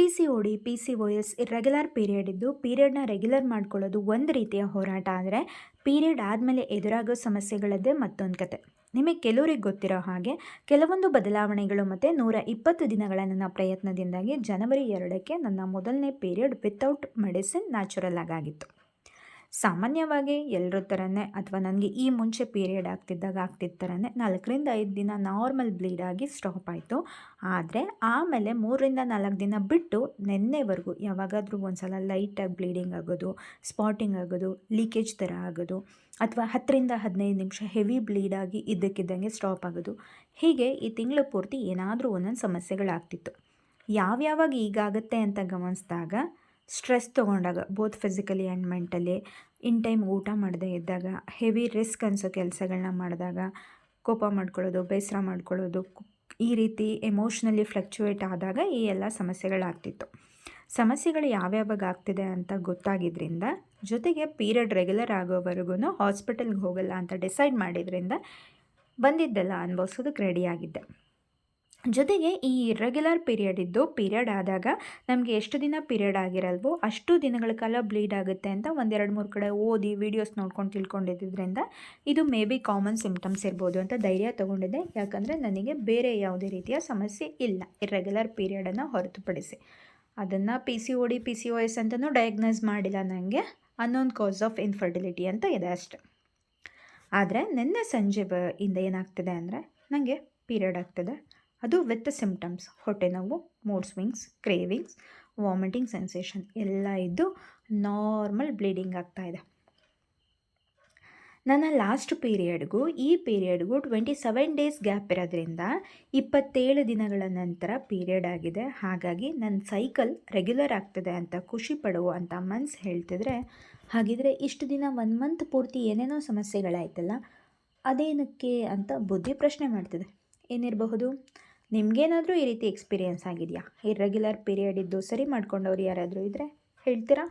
PCOS irregular period ಇದ್ದು ಪೀರಿಯಡ್ನ regular ಮಾಡ್ಕೊಳ್ಳೋದು ಒಂದು ರೀತಿಯ ಹೋರಾಟ. ಆದರೆ ಪೀರಿಯಡ್ ಆದಮೇಲೆ ಎದುರಾಗೋ ಸಮಸ್ಯೆಗಳದ್ದೇ ಮತ್ತೊಂದು ಕತೆ. ನಿಮಗೆ ಕೆಲವ್ರಿಗೆ ಗೊತ್ತಿರೋ ಹಾಗೆ ಕೆಲವೊಂದು ಬದಲಾವಣೆಗಳು ಮತ್ತು 120 ದಿನಗಳ ನನ್ನ ಪ್ರಯತ್ನದಿಂದಾಗಿ ಜನವರಿ 2ಕ್ಕೆ ನನ್ನ ಮೊದಲನೇ ಪೀರಿಯಡ್ ವಿತೌಟ್ ಮೆಡಿಸಿನ್ ನ್ಯಾಚುರಲ್ ಆಗಿತ್ತು. ಸಾಮಾನ್ಯವಾಗಿ ಎಲ್ಲರ ಥರನೇ ಅಥವಾ ನನಗೆ ಈ ಮುಂಚೆ ಪೀರಿಯಡ್ ಆಗ್ತಿದ್ದ ಥರನೇ 4ರಿಂದ 5 ದಿನ ನಾರ್ಮಲ್ ಬ್ಲೀಡ್ ಆಗಿ ಸ್ಟಾಪ್ ಆಯಿತು. ಆದರೆ ಆಮೇಲೆ 3ರಿಂದ 4 ದಿನ ಬಿಟ್ಟು ನೆನ್ನೆವರೆಗೂ ಯಾವಾಗಾದರೂ ಒಂದು ಸಲ ಲೈಟಾಗಿ ಬ್ಲೀಡಿಂಗ್ ಆಗೋದು, ಸ್ಪಾಟಿಂಗ್ ಆಗೋದು, ಲೀಕೇಜ್ ಥರ ಆಗೋದು, ಅಥವಾ 10ರಿಂದ 15 ನಿಮಿಷ ಹೆವಿ ಬ್ಲೀಡ್ ಆಗಿ ಇದ್ದಕ್ಕಿದ್ದಂಗೆ ಸ್ಟಾಪ್ ಆಗೋದು, ಹೀಗೆ ಈ ತಿಂಗಳು ಪೂರ್ತಿ ಏನಾದರೂ ಒಂದೊಂದು ಸಮಸ್ಯೆಗಳಾಗ್ತಿತ್ತು. ಯಾವ್ಯಾವಾಗ ಈಗಾಗುತ್ತೆ ಅಂತ ಗಮನಿಸಿದಾಗ, ಸ್ಟ್ರೆಸ್ ತೊಗೊಂಡಾಗ both physically and mentally, in time ಊಟ ಮಾಡದೇ ಇದ್ದಾಗ, ಹೆವಿ ರಿಸ್ಕ್ ಅನಿಸೋ ಕೆಲಸಗಳನ್ನ ಮಾಡಿದಾಗ, ಕೋಪ ಮಾಡ್ಕೊಳ್ಳೋದು, ಬೇಸರ ಮಾಡ್ಕೊಳ್ಳೋದು, ಈ ರೀತಿ ಎಮೋಷ್ನಲಿ ಫ್ಲಕ್ಚುಯೇಟ್ ಆದಾಗ ಈ ಎಲ್ಲ ಸಮಸ್ಯೆಗಳಾಗ್ತಿತ್ತು. ಸಮಸ್ಯೆಗಳು ಯಾವ್ಯಾವಾಗ ಆಗ್ತಿದೆ ಅಂತ ಗೊತ್ತಾಗಿದ್ದರಿಂದ, ಜೊತೆಗೆ ಪೀರಿಯಡ್ ರೆಗ್ಯುಲರ್ ಆಗೋವರೆಗೂ ಹಾಸ್ಪಿಟಲ್ಗೆ ಹೋಗಲ್ಲ ಅಂತ ಡಿಸೈಡ್ ಮಾಡಿದ್ರಿಂದ ಬಂದಿದ್ದೆಲ್ಲ ಅನುಭವಿಸೋದಕ್ಕೆ ರೆಡಿಯಾಗಿದ್ದೆ. ಜೊತೆಗೆ ಈ ಇರ್ರೆಗ್ಯುಲರ್ ಪೀರಿಯಡ್ ಆದಾಗ ನಮಗೆ ಎಷ್ಟು ದಿನ ಪೀರಿಯಡ್ ಆಗಿರಲ್ವೋ ಅಷ್ಟು ದಿನಗಳ ಕಾಲ ಬ್ಲೀಡ್ ಆಗುತ್ತೆ ಅಂತ 1-2-3 ಕಡೆ ಓದಿ ವಿಡಿಯೋಸ್ ನೋಡ್ಕೊಂಡು ತಿಳ್ಕೊಂಡಿದ್ದರಿಂದ ಇದು ಮೇ ಬಿ ಕಾಮನ್ ಸಿಮ್ಟಮ್ಸ್ ಇರ್ಬೋದು ಅಂತ ಧೈರ್ಯ ತೊಗೊಂಡಿದ್ದೆ. ಯಾಕಂದರೆ ನನಗೆ ಬೇರೆ ಯಾವುದೇ ರೀತಿಯ ಸಮಸ್ಯೆ ಇಲ್ಲ ಇರ್ರೆಗ್ಯುಲರ್ ಪೀರಿಯಡನ್ನು ಹೊರತುಪಡಿಸಿ. ಅದನ್ನು PCOS ಅಂತಲೂ ಡಯಾಗ್ನೈಸ್ ಮಾಡಿಲ್ಲ ನನಗೆ. ಅನ್ನೋನ್ ಕಾಸ್ ಆಫ್ ಇನ್ಫರ್ಟಿಲಿಟಿ ಅಂತ ಇದೆ ಅಷ್ಟೆ. ಆದರೆ ನಿನ್ನೆ ಸಂಜೆ ಇಂದ ಏನಾಗ್ತಿದೆ ಅಂದರೆ ನನಗೆ ಪೀರಿಯಡ್ ಆಗ್ತಿದೆ. ಅದು ವಿತ್ ಸಿಮ್ಟಮ್ಸ್, ಹೊಟ್ಟೆ ನೋವು, mood swings, cravings, vomiting sensation ಎಲ್ಲ ಇದ್ದು ನಾರ್ಮಲ್ ಬ್ಲೀಡಿಂಗ್ ಆಗ್ತಾಯಿದೆ. ನನ್ನ ಲಾಸ್ಟ್ ಪೀರಿಯಡ್ಗೂ ಈ ಪೀರಿಯಡ್ಗೂ 27 ಡೇಸ್ ಗ್ಯಾಪ್ ಇರೋದ್ರಿಂದ 27 ದಿನಗಳ ನಂತರ ಪೀರಿಯಡ್ ಆಗಿದೆ. ಹಾಗಾಗಿ ನನ್ನ ಸೈಕಲ್ ರೆಗ್ಯುಲರ್ ಆಗ್ತಿದೆ ಅಂತ ಖುಷಿ ಪಡುವಂಥ ಮನಸ್ಸು ಹೇಳ್ತಿದ್ರೆ, ಹಾಗಿದ್ರೆ ಇಷ್ಟು ದಿನ 1 ಮಂತ್ ಪೂರ್ತಿ ಏನೇನೋ ಸಮಸ್ಯೆಗಳಾಯ್ತಲ್ಲ, ಅದೇನಕ್ಕೆ ಅಂತ ಬುದ್ಧಿ ಪ್ರಶ್ನೆ ಮಾಡ್ತಿದೆ. ಏನಿರಬಹುದು? ನಿಮಗೇನಾದರೂ ಈ ರೀತಿ ಎಕ್ಸ್ಪೀರಿಯೆನ್ಸ್ ಆಗಿದೆಯಾ? ಇರ್ರೆಗ್ಯುಲರ್ ಪೀರಿಯಡ್ ಇದ್ದು ಸರಿ ಮಾಡ್ಕೊಂಡವ್ರು ಯಾರಾದರೂ ಇದ್ದರೆ ಹೇಳ್ತೀರಾ?